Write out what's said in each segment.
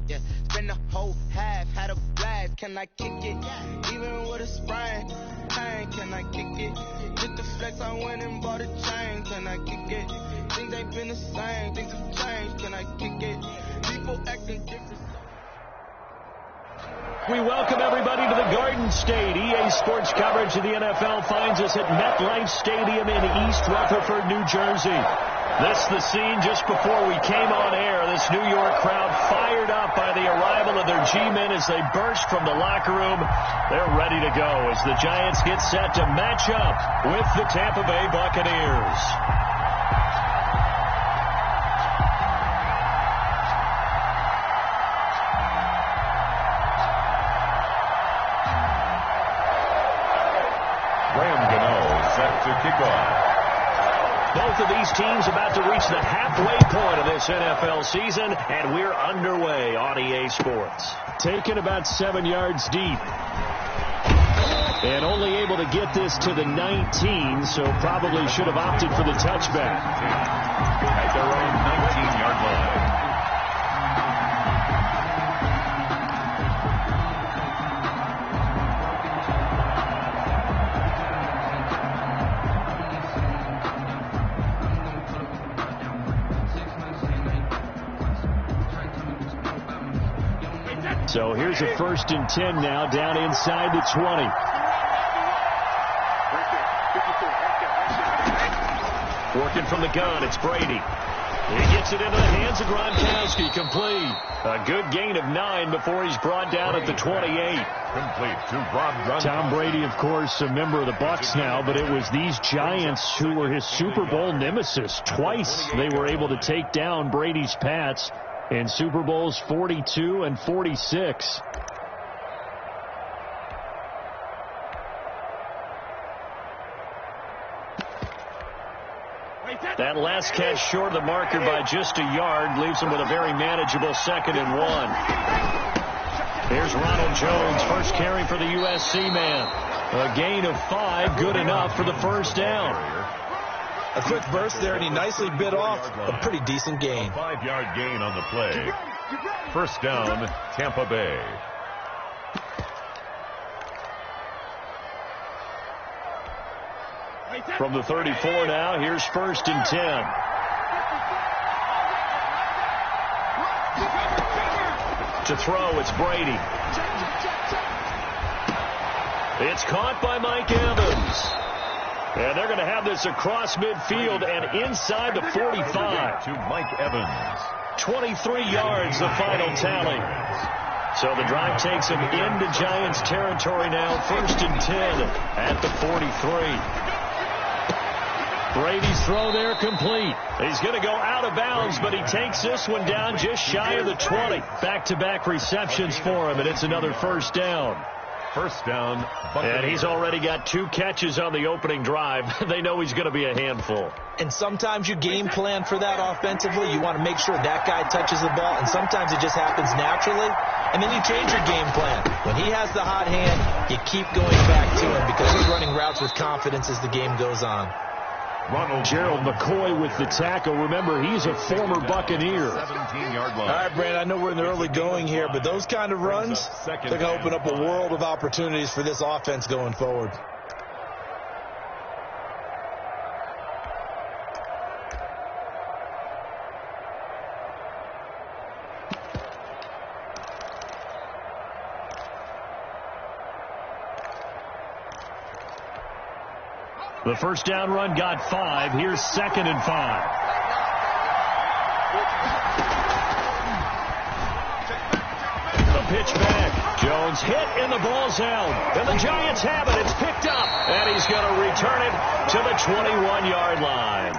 Yeah, spend the whole half, had a blast. Can I kick it? Even with a sprain, pain, can I kick it? Just the flex, I went and bought a chain. Can I kick it? Things ain't been the same, things have changed. Can I kick it? People acting different. We welcome everybody to the Garden State. EA Sports coverage of the NFL finds us at MetLife Stadium in East Rutherford, New Jersey. This is the scene just before we came on air. This New York crowd fired up by the arrival of their G-men as they burst from the locker room. They're ready to go as the Giants get set to match up with the Tampa Bay Buccaneers. Set to kick off. Both of these teams about to reach the halfway point of this NFL season, and we're underway on EA Sports. Taken about 7 yards deep. And only able to get this to the 19, so probably should have opted for the touchback. At their own 19-yard line. So here's a 1st and 10 now, down inside the 20. Working from the gun, it's Brady. He gets it into the hands of Gronkowski, complete. A good gain of 9 before he's brought down at the 28. Complete to Rob Gronkowski. Tom Brady, of course, a member of the Bucs now, but it was these Giants who were his Super Bowl nemesis. Twice they were able to take down Brady's Pats in Super Bowls 42 and 46. That last catch short of the marker by just a yard leaves him with a very manageable 2nd and 1. Here's Ronald Jones, first carry for the USC man. A gain of 5, good enough for the first down. A quick burst there, and he nicely bit off a pretty decent gain. A 5-yard gain on the play. First down, Tampa Bay. From the 34 now, here's 1st and 10. To throw, it's Brady. It's caught by Mike Evans. And they're going to have this across midfield and inside the 45. To Mike Evans. 23 yards, the final tally. So the drive takes him into Giants territory now. 1st and 10 at the 43. Brady's throw there complete. He's going to go out of bounds, but he takes this one down just shy of the 20. Back-to-back receptions for him, and it's another first down. First down. And he's already got 2 catches on the opening drive. They know he's going to be a handful. And sometimes you game plan for that offensively. You want to make sure that guy touches the ball, and sometimes it just happens naturally. And then you change your game plan. When he has the hot hand, you keep going back to him because he's running routes with confidence as the game goes on. Gerald McCoy with the tackle. Remember, he's a former Buccaneer. 17-yard line. All right, Brandon, I know we're in the early going here, but those kind of runs, they're going to open up a world of opportunities for this offense going forward. The first down run got 5. Here's 2nd and 5. The pitch back. Jones hit and the ball's out. And the Giants have it. It's picked up. And he's going to return it to the 21-yard line.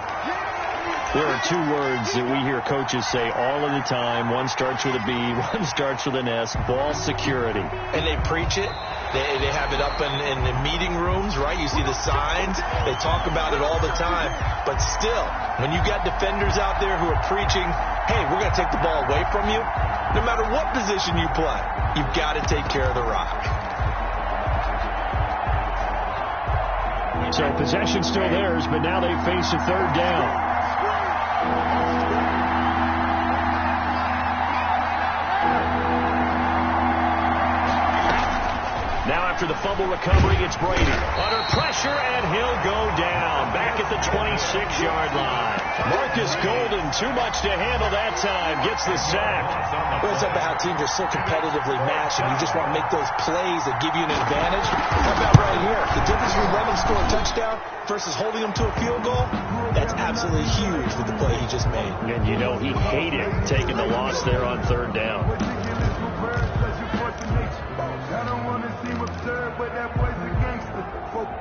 There are 2 words that we hear coaches say all of the time. One starts with a B, one starts with an S. Ball security. And they preach it. They have it up in the meeting rooms, right? You see the signs. They talk about it all the time. But still, when you got defenders out there who are preaching, hey, we're going to take the ball away from you, no matter what position you play, you've got to take care of the rock. So possession still theirs, but now they face a 3rd down. after the fumble recovery, it's Brady. Under pressure, and he'll go down. Back at the 26-yard line. Marcus Golden, too much to handle that time, gets the sack. Well, it's about how teams are so competitively matched, and you just want to make those plays that give you an advantage. How about right here? The difference between letting them score a touchdown versus holding them to a field goal, that's absolutely huge with the play he just made. And you know he hated taking the loss there on third down. I don't want to seem absurd, but that boy's a gangster.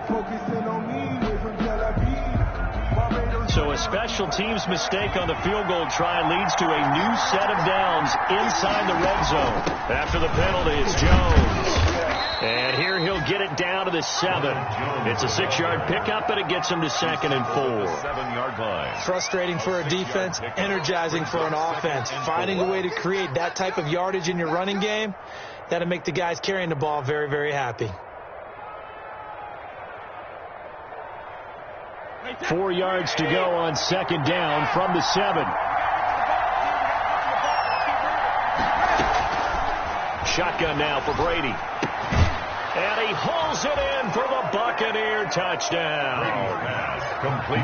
Focusing on me, way from Tel Aviv. So a special teams mistake on the field goal try leads to a new set of downs inside the red zone. After the penalty, it's Jones. And here he'll get it down to the 7. It's a 6-yard pickup, and it gets him to 2nd and 4. 7-yard line. Frustrating for a defense, energizing for an offense. Finding a way to create that type of yardage in your running game, that'll make the guys carrying the ball very, very happy. 4 yards to go on 2nd down from the 7. Shotgun now for Brady. And he hauls it in for the Buccaneer touchdown.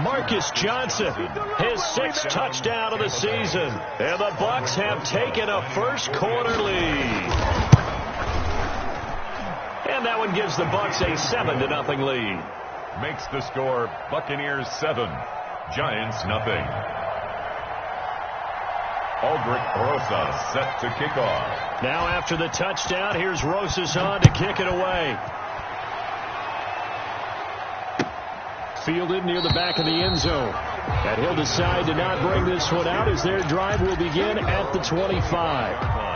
Marcus Johnson, his 6th touchdown of the season. And the Bucs have taken a first-quarter lead. And that one gives the Bucs a 7-0 lead. Makes the score Buccaneers 7, Giants nothing. Aldrich Rosas set to kick off. Now after the touchdown, here's Rosas on to kick it away. Fielded near the back of the end zone. And he'll decide to not bring this one out as their drive will begin at the 25.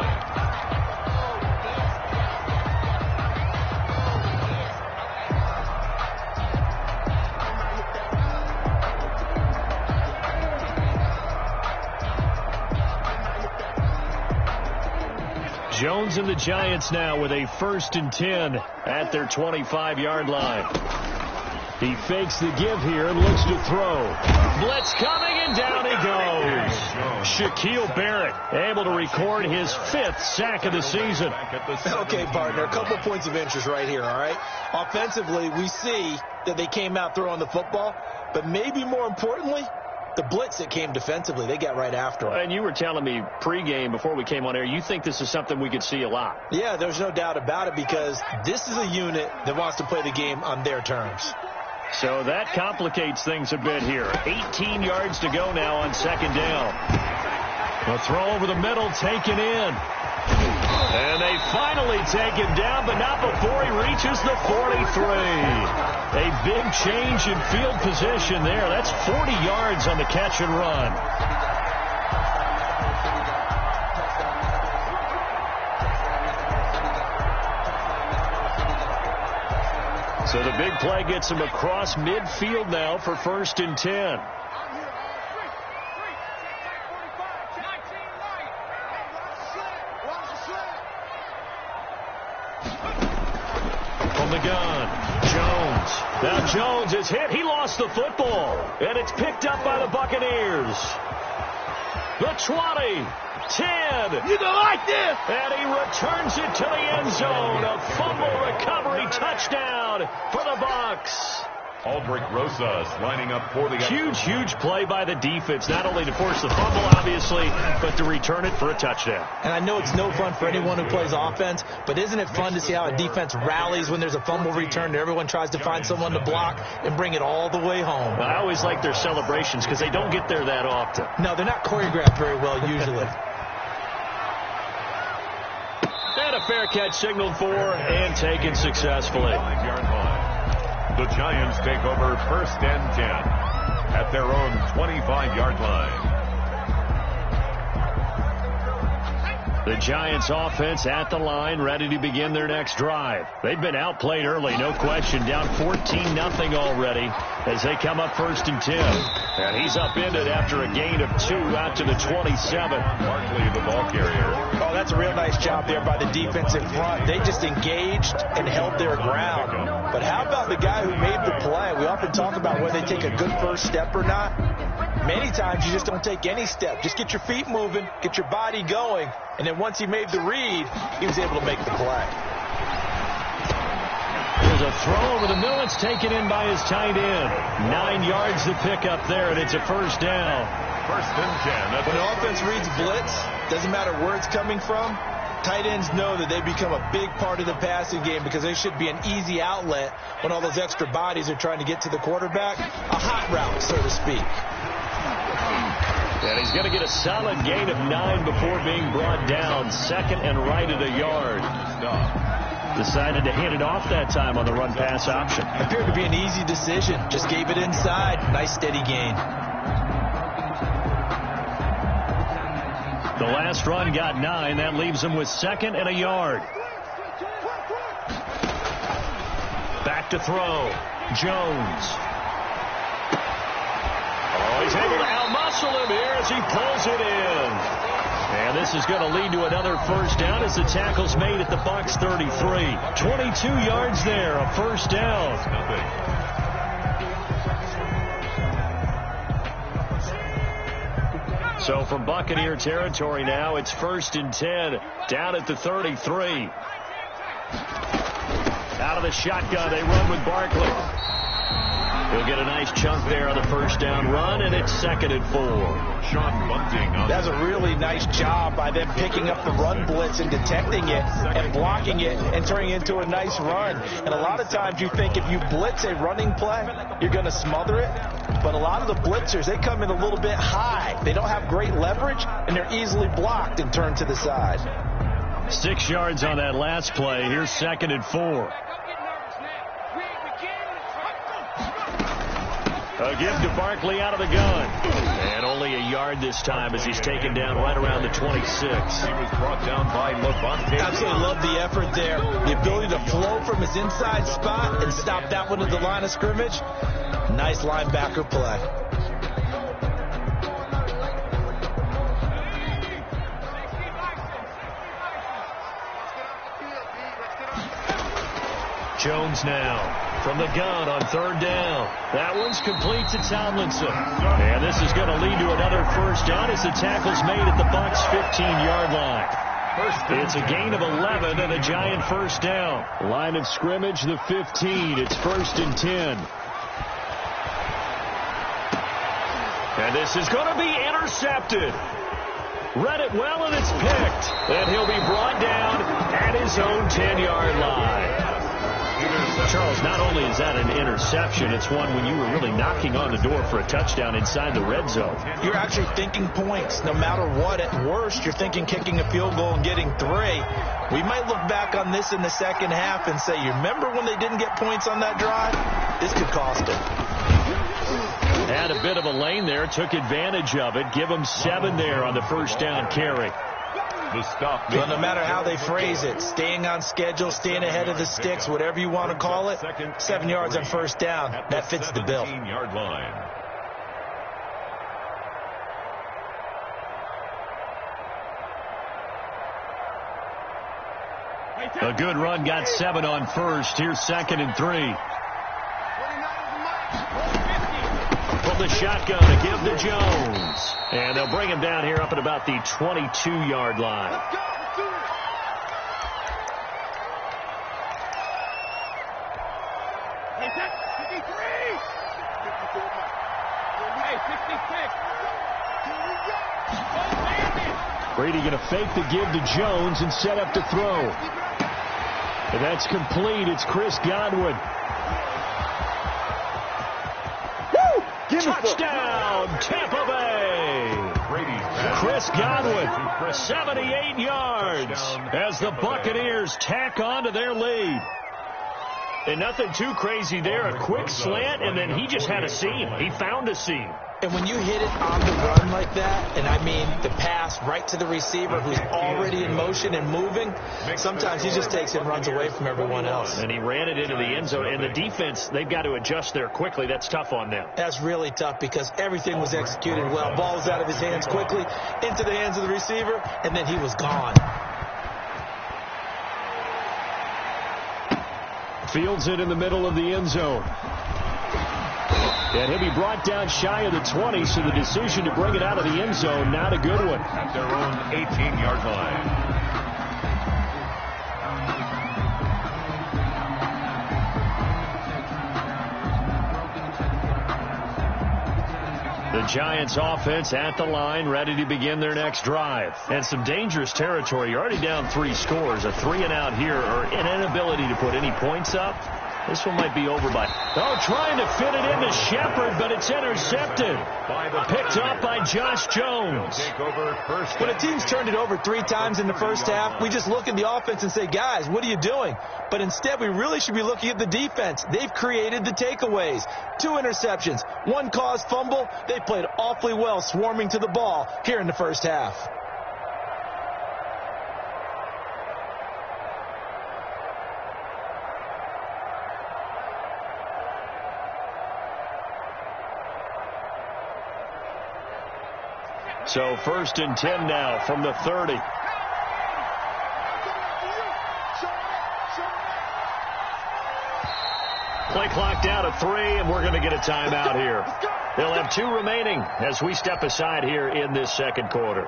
Jones and the Giants now with a 1st and 10 at their 25-yard line. He fakes the give here and looks to throw. Blitz coming, and down he goes. Shaquille Barrett able to record his 5th sack of the season. Okay, partner, a couple points of interest right here, all right? Offensively, we see that they came out throwing the football, but maybe more importantly, the blitz that came defensively, they got right after him. And you were telling me pregame before we came on air, you think this is something we could see a lot. Yeah, there's no doubt about it, because this is a unit that wants to play the game on their terms. So that complicates things a bit here. 18 yards to go now on 2nd down. The throw over the middle, taken in. And they finally take him down, but not before he reaches the 43. A big change in field position there. That's 40 yards on the catch and run. So the big play gets him across midfield now for 1st and 10. From the gun, Jones. Now Jones is hit. He lost the football. And it's picked up by the Buccaneers. The 20. 10. You don't like this. And he returns it to the end zone. A fumble recovery touchdown for the Bucs. Aldrich Rosas lining up for the huge play by the defense, not only to force the fumble, obviously, but to return it for a touchdown. And I know it's no fun for anyone who plays offense, but isn't it fun to see how a defense rallies when there's a fumble return and everyone tries to find someone to block and bring it all the way home? I always like their celebrations because they don't get there that often. No, they're not choreographed very well usually. And a fair catch signaled for and taken successfully. 5-yard line. The Giants take over 1st and 10 at their own 25-yard line. The Giants offense at the line, ready to begin their next drive. They've been outplayed early, no question, down 14-0 already as they come up 1st and 10. And he's upended after a gain of 2 out to the 27. Barkley, the ball carrier. Oh, that's a real nice job there by the defense in front. They just engaged and held their ground. But how about the guy who made the play? We often talk about whether they take a good first step or not. Many times you just don't take any step. Just get your feet moving, get your body going, and then once he made the read, he was able to make the play. There's a throw over the middle. It's taken in by his tight end. 9 yards to pick up there, and it's a first down. First and 10. When an offense reads blitz, doesn't matter where it's coming from, tight ends know that they become a big part of the passing game because they should be an easy outlet when all those extra bodies are trying to get to the quarterback. A hot route, so to speak. And he's going to get a solid gain of 9 before being brought down. Second and right at a yard. Decided to hand it off that time on the run-pass option. Appeared to be an easy decision. Just gave it inside. Nice steady gain. The last run got 9. That leaves him with second and a yard. Back to throw. Jones. Oh, he's able to outmuscle him here as he pulls it in. And this is going to lead to another first down as the tackle's made at the Bucs 33. 22 yards there, a first down. So from Buccaneer territory now, it's first and 10 down at the 33. Out of the shotgun, they run with Barkley. He'll get a nice chunk there on the first down run, and it's second and 4. Sean Bunting. That's a really nice job by them picking up the run blitz and detecting it and blocking it and turning it into a nice run. And a lot of times you think if you blitz a running play, you're going to smother it. But a lot of the blitzers, they come in a little bit high. They don't have great leverage, and they're easily blocked and turned to the side. 6 yards on that last play. Here's second and 4. A give to Barkley out of the gun. And only a yard this time as he's taken down right around the 26. He was brought down by Levante. Absolutely love the effort there. The ability to flow from his inside spot and stop that one at the line of scrimmage. Nice linebacker play. Jones now from the gun on third down. That one's complete to Tomlinson. And this is going to lead to another first down as the tackle's made at the Bucs 15-yard line. It's a gain of 11 and a Giant first down. Line of scrimmage, the 15. It's first and 10. And this is going to be intercepted. Read it well, and it's picked. And he'll be brought down at his own 10-yard line. Charles, not only is that an interception, it's one when you were really knocking on the door for a touchdown inside the red zone. You're actually thinking points. No matter what, at worst, you're thinking kicking a field goal and getting 3. We might look back on this in the second half and say, you remember when they didn't get points on that drive? This could cost them. Had a bit of a lane there, took advantage of it. Give them 7 there on the first down carry. The stop. Well, no matter how they phrase it, staying on schedule, staying ahead of the sticks, whatever you want to call it, 7 yards on first down, that fits the bill. 17-yard line. A good run got 7 on first. Here's second and 3. From the shotgun to give to Jones. And they'll bring him down here up at about the 22-yard line. Let's go. Hey, 53. 54. Hey, 66. Brady going to fake the give to Jones and set up to throw. And that's complete. It's Chris Godwin. Touchdown, Tampa Bay. Chris Godwin, 78 yards as the Buccaneers tack on to their lead. And nothing too crazy there. A quick slant, and then he just had a seam. He found a seam. And when you hit it on the run like that, and I mean the pass right to the receiver who's already in motion and moving, sometimes he just takes it and runs away from everyone else. And he ran it into the end zone. And the defense, they've got to adjust there quickly. That's tough on them. That's really tough because everything was executed well. Ball was out of his hands quickly, into the hands of the receiver, and then he was gone. Fields it in the middle of the end zone. And he'll be brought down shy of the 20, so the decision to bring it out of the end zone, not a good one. At their own 18-yard line. Giants offense at the line, ready to begin their next drive. And some dangerous territory. You're already down 3 scores. A 3-and-out here, or an inability to put any points up. This one might be over by... Oh, trying to fit it into Shepard, but it's intercepted. Picked up by Josh Jones. When a team's turned it over 3 times in the first half, we just look at the offense and say, guys, what are you doing? But instead, we really should be looking at the defense. They've created the takeaways. 2 interceptions, 1 caused fumble. They played awfully well swarming to the ball here in the first half. So 1st and 10 now from the 30. Play clock down to 3, and we're going to get a timeout here. They'll have 2 remaining as we step aside here in this second quarter.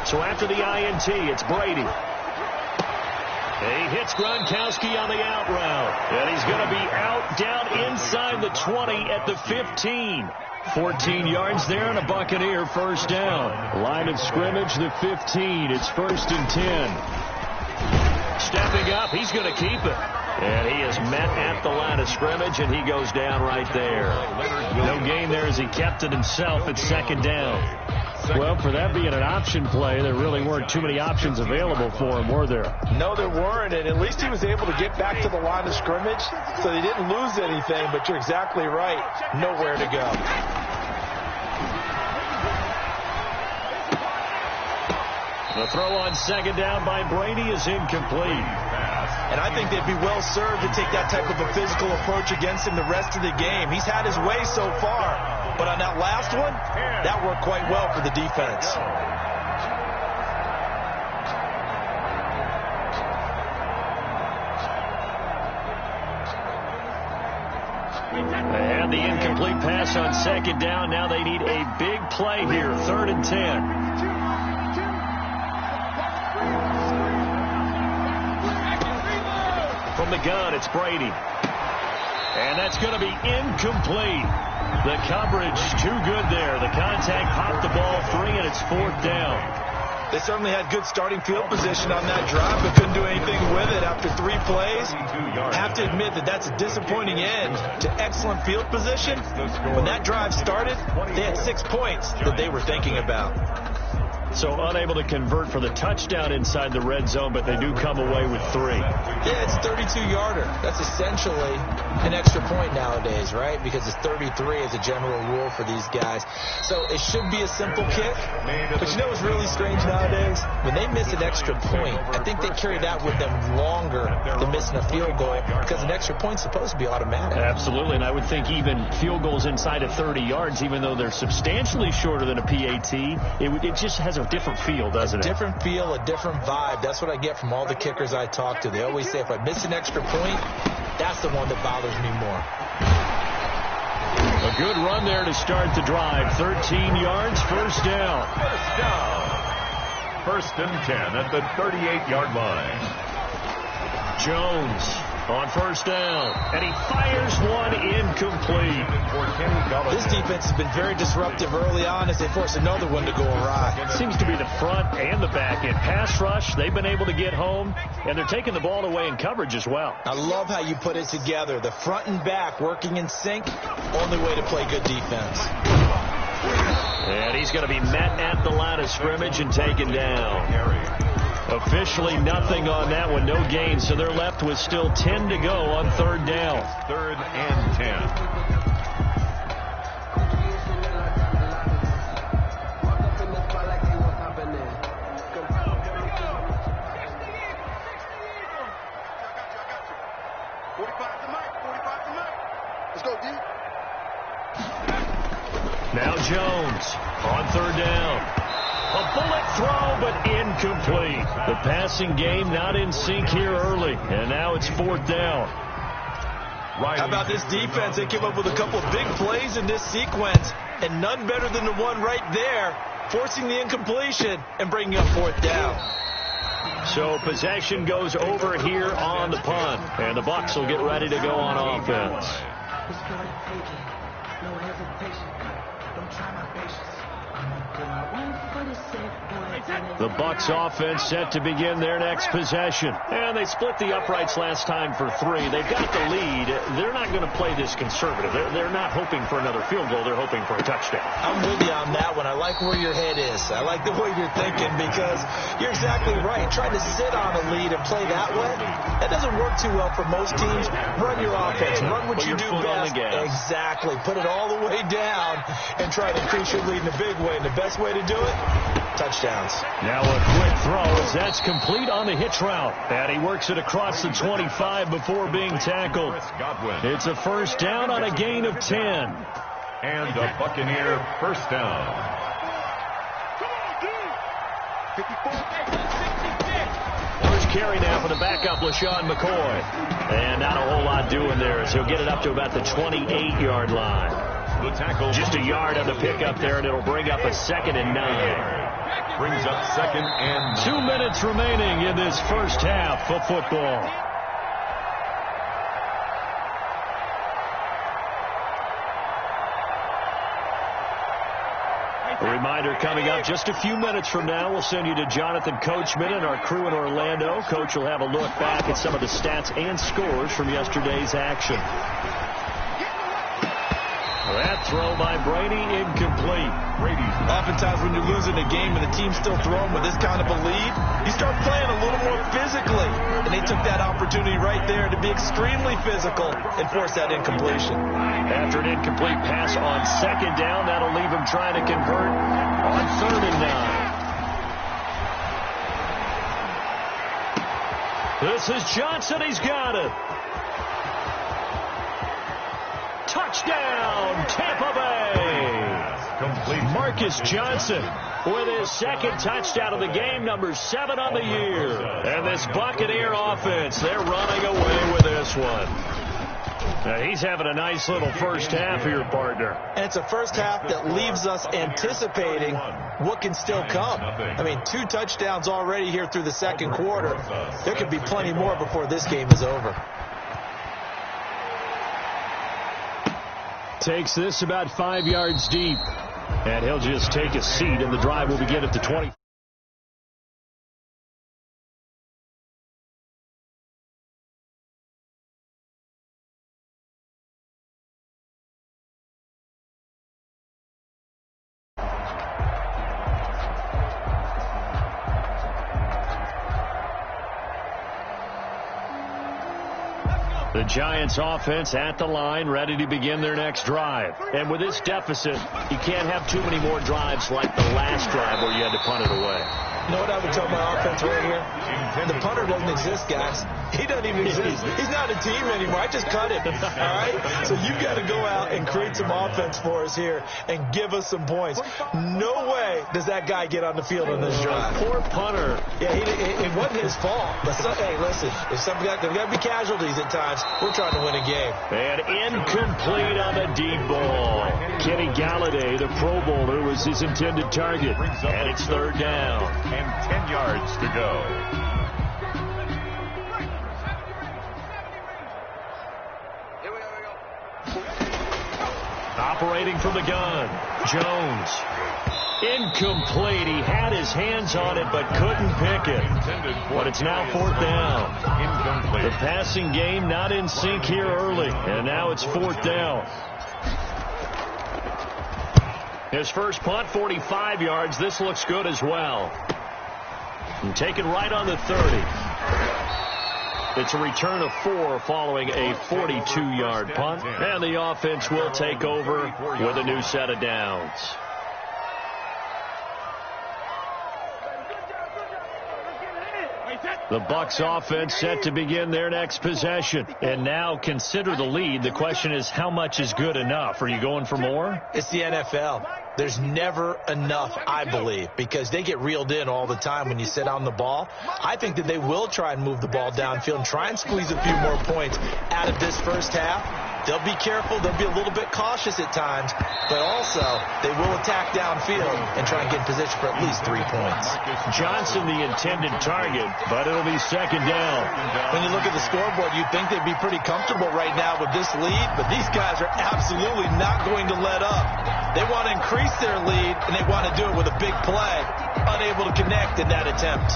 So after the INT, it's Brady. He hits Gronkowski on the out route. And he's going to be out down inside the 20 at the 15. 14 yards there and a Buccaneer first down. Line of scrimmage, the 15. It's 1st and 10. Stepping up, he's going to keep it. And he is met at the line of scrimmage, and he goes down right there. No gain there as he kept it himself at 2nd down. Well, for that being an option play, there really weren't too many options available for him, were there? No, there weren't, and at least he was able to get back to the line of scrimmage, so they didn't lose anything, but you're exactly right. Nowhere to go. The throw on 2nd down by Brady is incomplete. And I think they'd be well served to take that type of a physical approach against him the rest of the game. He's had his way so far, but on that last one, that worked quite well for the defense. And the incomplete pass on 2nd down. Now they need a big play here, 3rd and 10. From the gun, it's Brady. And that's going to be incomplete. The coverage too good there. The contact popped the ball free, and it's 4th down. They certainly had good starting field position on that drive, but couldn't do anything with it after 3 plays. Have to admit that that's a disappointing end to excellent field position. When that drive started, they had 6 points that they were thinking about. So unable to convert for the touchdown inside the red zone, but they do come away with 3. Yeah, it's a 32-yarder. That's essentially an extra point nowadays, right? Because it's 33 as a general rule for these guys. So it should be a simple kick. But you know what's really strange nowadays? When they miss an extra point, I think they carry that with them longer than missing a field goal, because an extra point's supposed to be automatic. Absolutely, and I would think even field goals inside of 30 yards, even though they're substantially shorter than a PAT, it just has a different feel, doesn't it? Different feel, a different vibe. That's what I get from all the kickers I talk to. They always say if I miss an extra point, that's the one that bothers me more. A good run there to start the drive. 13 yards, first down. First down. 1st and 10 at the 38-yard line. Jones on 1st down, and he fires one incomplete. This defense has been very disruptive early on as they force another one to go awry. Seems to be the front and the back end. Pass rush, they've been able to get home, and they're taking the ball away in coverage as well. I love how you put it together. The front and back working in sync, only way to play good defense. And he's going to be met at the line of scrimmage and taken down. Officially nothing on that one, no gain, so they're left with still 10 to go on 3rd down. 3rd and 10. Now Jones on 3rd down. A bullet throw, but incomplete. The passing game not in sync here early, and now it's 4th down. How about this defense? They came up with a couple of big plays in this sequence, and none better than the one right there forcing the incompletion and bringing up fourth down. So possession goes over here on the punt, and the Bucs will get ready to go on offense. No hesitation. Don't try my patience. The Bucs offense set to begin their next possession. And they split the uprights last time for 3. They've got the lead. They're not going to play this conservative. They're not hoping for another field goal. They're hoping for a touchdown. I'm with you on that one. I like where your head is. I like the way you're thinking because you're exactly right. Trying to sit on a lead and play that way, that doesn't work too well for most teams. Run your offense. Run what you do best. Exactly. Put it all the way down and try to increase your lead in a big way. And the best way to do it, touchdowns. Now a quick throw as that's complete on the hitch route. And he works it across the 25 before being tackled. It's a first down on a gain of 10. And a Buccaneer first down. First carry now for the backup, LaShawn McCoy. And not a whole lot doing there as he'll get it up to about the 28-yard line. The tackle. Just a yard on the pickup there, and it'll bring up a 2nd and 9. Brings up 2nd and 9. 2 minutes remaining in this first half of football. A reminder coming up just a few minutes from now, we'll send you to Jonathan Coachman and our crew in Orlando. Coach will have a look back at some of the stats and scores from yesterday's action. That throw by Brady incomplete. Oftentimes when you're losing a game and the team's still throwing with this kind of a lead, you start playing a little more physically. And they took that opportunity right there to be extremely physical and force that incompletion. After an incomplete pass on 2nd down, that'll leave him trying to convert on 3rd and 9. This is Johnson. He's got it. Touchdown, Tampa Bay. Complete. Marcus Johnson with his 2nd touchdown of the game, number 7 on the year. And this Buccaneer offense, they're running away with this one. Now, he's having a nice little first half here, partner. And it's a first half that leaves us anticipating what can still come. I mean, 2 touchdowns already here through the 2nd quarter. There could be plenty more before this game is over. Takes this about 5 yards deep. And he'll just take a seat, and the drive will begin at the 20. The Giants offense at the line, ready to begin their next drive. And with this deficit, you can't have too many more drives like the last drive where you had to punt it away. You know what I would tell my offense right here? The punter doesn't exist, guys. He doesn't even exist. He's not a team anymore. I just cut him. All right? So you've got to go out and create some offense for us here and give us some points. No way does that guy get on the field on this drive. Poor punter. Yeah, it wasn't his fault. But hey, listen, if there's got to be casualties at times, we're trying to win a game. And incomplete on the deep ball. Kenny Galladay, the Pro Bowler, was his intended target. And it's 3rd down. And 10 yards to go. Operating from the gun, Jones. Incomplete. He had his hands on it but couldn't pick it. But it's now 4th down. Incomplete. The passing game not in sync here early. And now it's 4th down. His first punt, 45 yards. This looks good as well. And taken right on the 30. It's a return of 4 following a 42-yard punt. And the offense will take over with a new set of downs. The Bucs offense set to begin their next possession. And now consider the lead. The question is, how much is good enough? Are you going for more? It's the NFL. There's never enough, I believe, because they get reeled in all the time when you sit on the ball. I think that they will try and move the ball downfield and try and squeeze a few more points out of this first half. They'll be careful. They'll be a little bit cautious at times, but also they will attack downfield and try and get in position for at least 3 points. Johnson the intended target, but it'll be second down. When you look at the scoreboard, you'd think they'd be pretty comfortable right now with this lead, but these guys are absolutely not going to let up. They want to increase their lead, and they want to do it with a big play. Unable to connect in that attempt.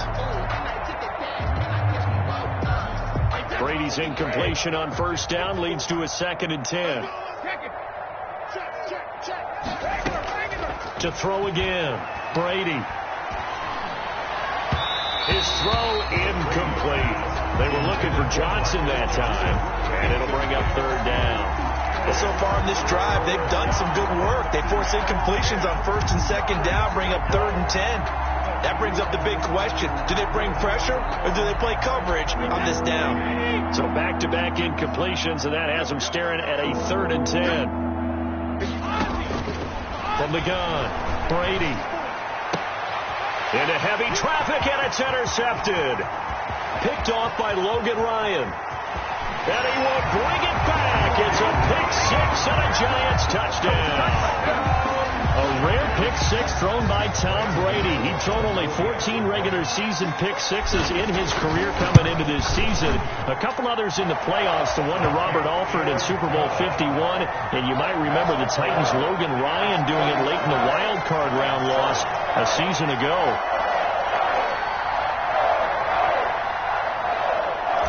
Brady's incompletion on first down leads to a 2nd and 10. To throw again, Brady. His throw incomplete. They were looking for Johnson that time, and it'll bring up 3rd down. Well, so far in this drive, they've done some good work. They force incompletions on 1st and 2nd down, bring up 3rd and 10. That brings up the big question. Do they bring pressure or do they play coverage on this down? So back-to-back incompletions, and that has them staring at a 3rd and 10. From the gun, Brady. Into heavy traffic, and it's intercepted. Picked off by Logan Ryan. And he will bring it back. It's a pick-6 and a Giants touchdown. A rare pick-6 thrown by Tom Brady. He'd thrown only 14 regular season pick-6s in his career coming into this season. A couple others in the playoffs, the one to Robert Alford in Super Bowl 51. And you might remember the Titans' Logan Ryan doing it late in the wild card round loss a season ago.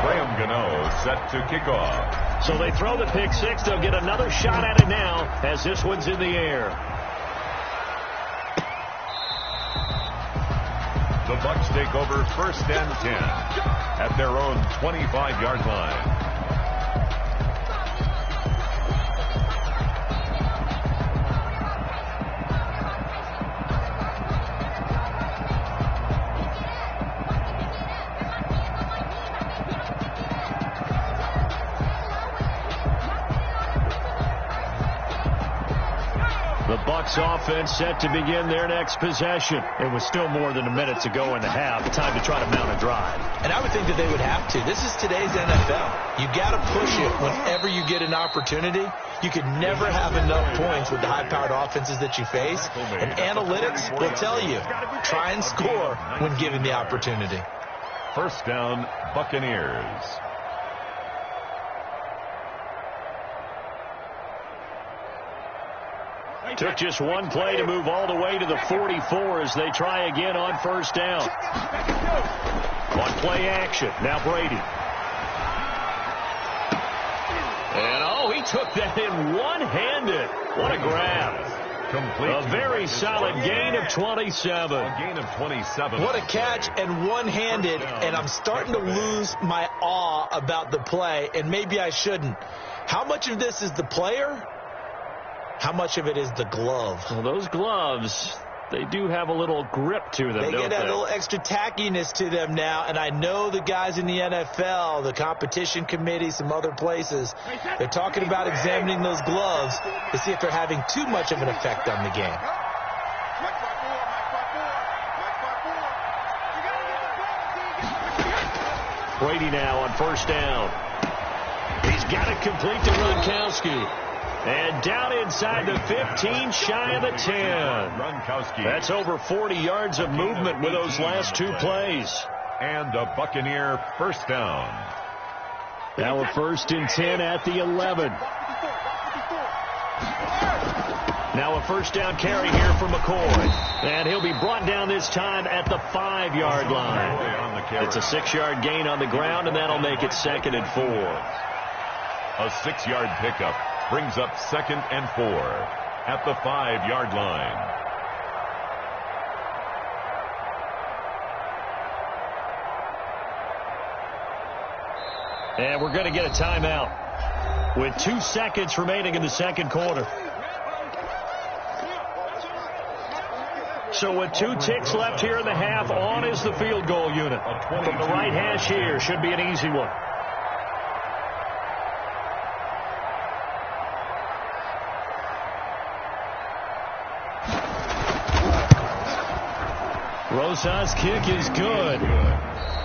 Graham Gano set to kick off. So they throw the pick-6. They'll get another shot at it now as this one's in the air. The Bucs take over 1st and 10 at their own 25-yard line. The Bucs offense set to begin their next possession. It was still more than a minute to go in the half. Time to try to mount a drive. And I would think that they would have to. This is today's NFL. You got to push it whenever you get an opportunity. You could never have enough points with the high-powered offenses that you face. And analytics will tell you, try and score when given the opportunity. 1st down, Buccaneers. Took just one play to move all the way to the 44 as they try again on 1st down. On play action. Now Brady. And he took that in one-handed. What a grab. Complete. A very solid gain of 27. A gain of 27. What a catch and one-handed, and I'm starting to lose my awe about the play, and maybe I shouldn't. How much of this is the player? How much of it is the glove? Well, those gloves, they do have a little grip to them, They don't get that little extra tackiness to them now, and I know the guys in the NFL, the competition committee, some other places, they're talking about examining those gloves to see if they're having too much of an effect on the game. Brady now on 1st down. He's got it complete to Gronkowski. And down inside the 15, shy of the 10. Gronkowski. That's over 40 yards of movement with those last 2 plays. And a Buccaneer 1st down. Now a 1st and 10 at the 11. Now a 1st down carry here for McCoy. And he'll be brought down this time at the 5-yard line. It's a 6-yard gain on the ground, and that'll make it 2nd and 4. A 6-yard pickup brings up 2nd and 4 at the 5-yard line. And we're going to get a timeout with 2 seconds remaining in the 2nd quarter. So with 2 ticks left here in the half, on is the field goal unit. From the right hash here, should be an easy one. Rosas' kick is good.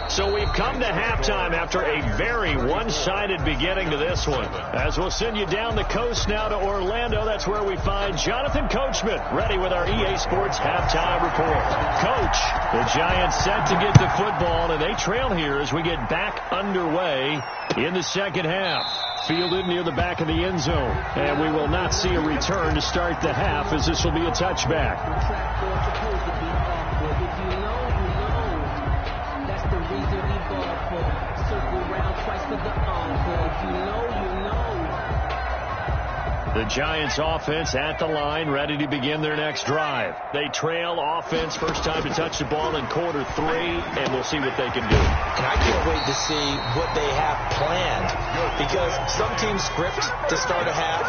So we've come to halftime after a very one-sided beginning to this one. As we'll send you down the coast now to Orlando, that's where we find Jonathan Coachman ready with our EA Sports halftime report. Coach, the Giants set to get the football, and they trail here as we get back underway in the second half. Fielded near the back of the end zone, and we will not see a return to start the half as this will be a touchback. The Giants offense at the line, ready to begin their next drive. They trail offense, first time to touch the ball in quarter 3, and we'll see what they can do. And I can't wait to see what they have planned, because some teams script to start a half.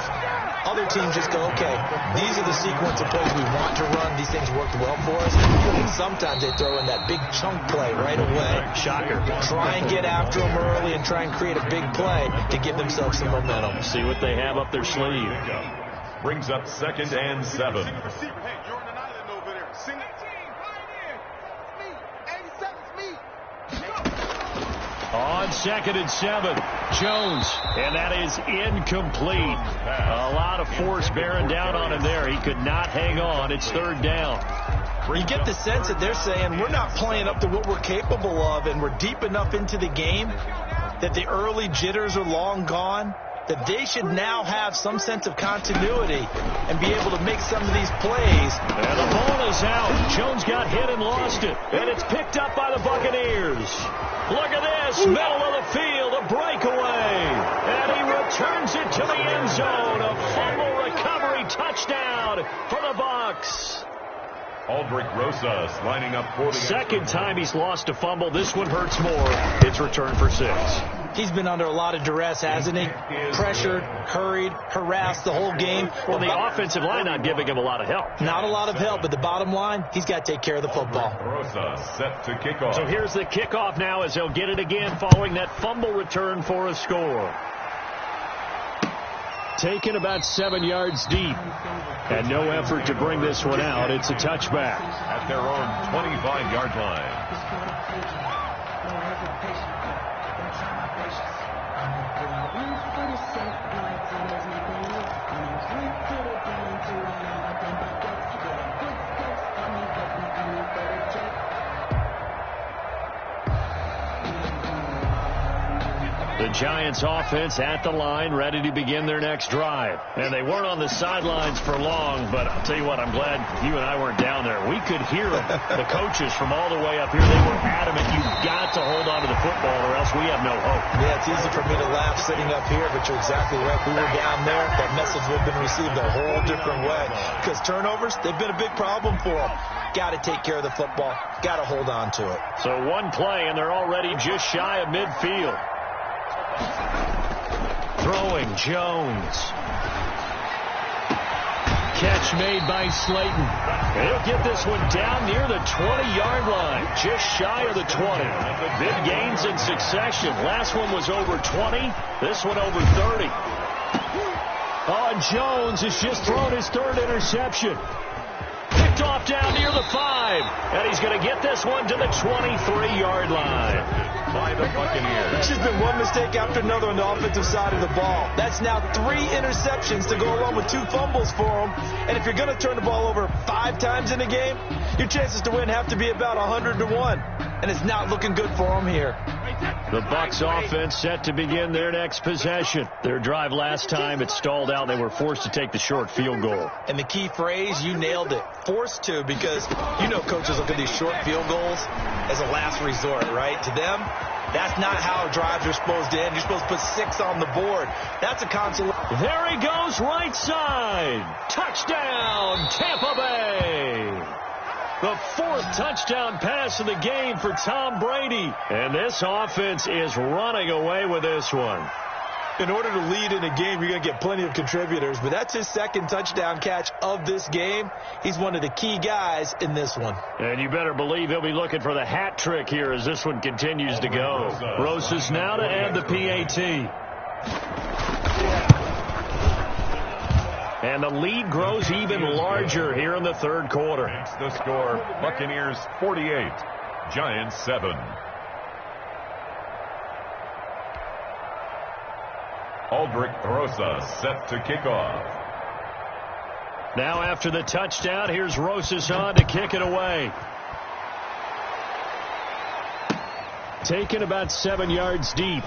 Other teams just go, okay, these are the sequence of plays we want to run. These things worked well for us. And sometimes they throw in that big chunk play right away. Shocker. Try and get after them early and try and create a big play to give themselves some momentum. See what they have up their sleeve. Brings up 2nd and 7. On 2nd and 7, Jones, and that is incomplete. A lot of force bearing down on him there. He could not hang on. It's 3rd down. You get the sense that they're saying we're not playing up to what we're capable of, and we're deep enough into the game that the early jitters are long gone, that they should now have some sense of continuity and be able to make some of these plays. And the ball is out. Jones got hit and lost it. And it's picked up by the Buccaneers. Look at this. Middle of the field. A breakaway. And he returns it to the end zone. A fumble recovery touchdown for the Bucs. Aldrich Rosas lining up for the second time he's lost a fumble. This one hurts more. It's returned for 6. He's been under a lot of duress, hasn't he? Pressured, hurried, harassed the whole game. Well, the offensive line not giving him a lot of help. Not a lot of help, but the bottom line, he's got to take care of the football. Rosa set to kick off. So here's the kickoff now as he'll get it again following that fumble return for a score. Taken about 7 yards deep. And no effort to bring this one out. It's a touchback. At their own 25-yard line. The Giants offense at the line, ready to begin their next drive. And they weren't on the sidelines for long, but I'll tell you what, I'm glad you and I weren't down there. We could hear the coaches from all the way up here. They were adamant, you've got to hold on to the football or else we have no hope. Yeah, it's easy for me to laugh sitting up here, but you're exactly right. We were down there. That message would have been received a whole different way. Because turnovers, they've been a big problem for them. Got to take care of the football. Got to hold on to it. So one play, and they're already just shy of midfield. Throwing Jones. Catch made by Slayton. He'll get this one down near the 20-yard line, just shy of the 20. Big gains in succession. Last one was over 20. This one over 30. Oh, Jones has just thrown his 3rd interception. Picked off down near the 5. And he's going to get this one to the 23-yard line. By the Buccaneers. It's just been one mistake after another on the offensive side of the ball. That's now 3 interceptions to go along with 2 fumbles for him. And if you're going to turn the ball over 5 times in a game, your chances to win have to be about 100-1. And it's not looking good for him here. The Bucs offense set to begin their next possession. Their drive last time, it stalled out. They were forced to take the short field goal. And the key phrase, you nailed it. Forced to, because you know coaches look at these short field goals as a last resort, right? To them, that's not how drives are supposed to end. You're supposed to put 6 on the board. That's a consolation. There he goes, right side. Touchdown, Tampa Bay. The 4th touchdown pass of the game for Tom Brady. And this offense is running away with this one. In order to lead in a game, you're going to get plenty of contributors. But that's his 2nd touchdown catch of this game. He's one of the key guys in this one. And you better believe he'll be looking for the hat trick here as this one continues to go. Rosas now to add the PAT. And the lead grows even larger here in the 3rd quarter. The score, Buccaneers 48, Giants 7. Aldrich Rosa set to kick off. Now after the touchdown, here's Rosas on to kick it away. Taken about 7 yards deep.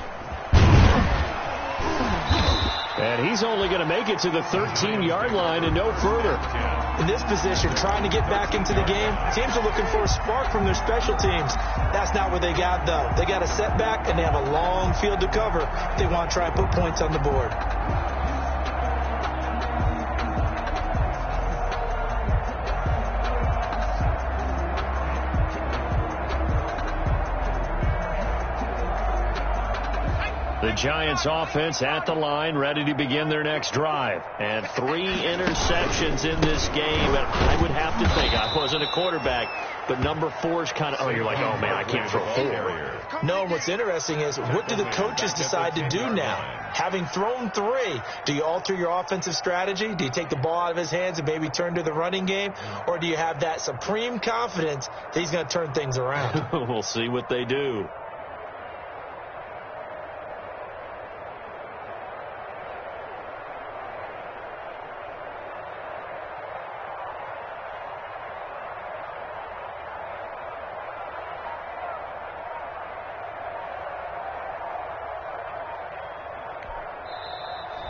And he's only going to make it to the 13-yard line and no further. In this position, trying to get back into the game, teams are looking for a spark from their special teams. That's not what they got, though. They got a setback, and they have a long field to cover if they want to try and put points on the board. The Giants offense at the line, ready to begin their next drive. And 3 interceptions in this game. And I would have to think, I wasn't a quarterback, but number 4 is kind of, oh, you're like, oh, man, I can't throw 4. No, and what's interesting is, what do the coaches decide to do now? Having thrown 3, do you alter your offensive strategy? Do you take the ball out of his hands and maybe turn to the running game? Or do you have that supreme confidence that he's going to turn things around? We'll see what they do.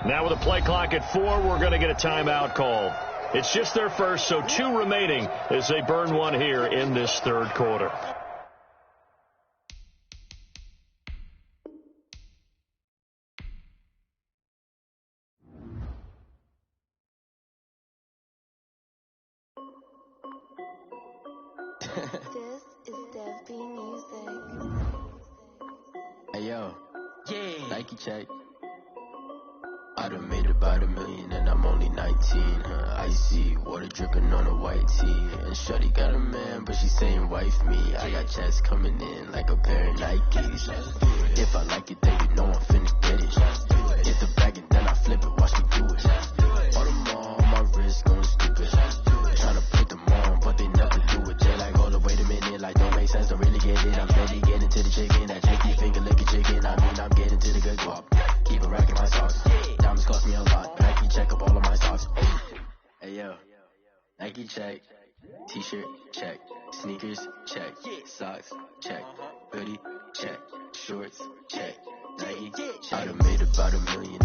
Now with a play clock at 4, we're going to get a timeout call. It's just their first, so 2 remaining as they burn 1 here in this third quarter. This is Dev B Music. Hey yo, Nike check. I done made about $1 million and I'm only 19. Icy water dripping on a white tee. And shawty got a man, but she saying wife me. I got checks coming in like a pair of Nikes. If I like it, then you know I'm finna get it. Get the bag and then I flip it, watch me do it. All them all on my wrist going stupid. Tryna put them on, but they never do it. They like, hold up, wait a minute, like don't make sense, don't really get it. I'm steady getting to the chicken, that cheeky finger licking chicken. I mean, I'm getting to the good guap. Keep it racking my sauce. Diamonds cost me a lot. Nike check up all of my socks. Hey yo, Nike check. T-shirt check. Sneakers check. Socks check. Hoodie check. Shorts check. Nike check. I done made about $1 million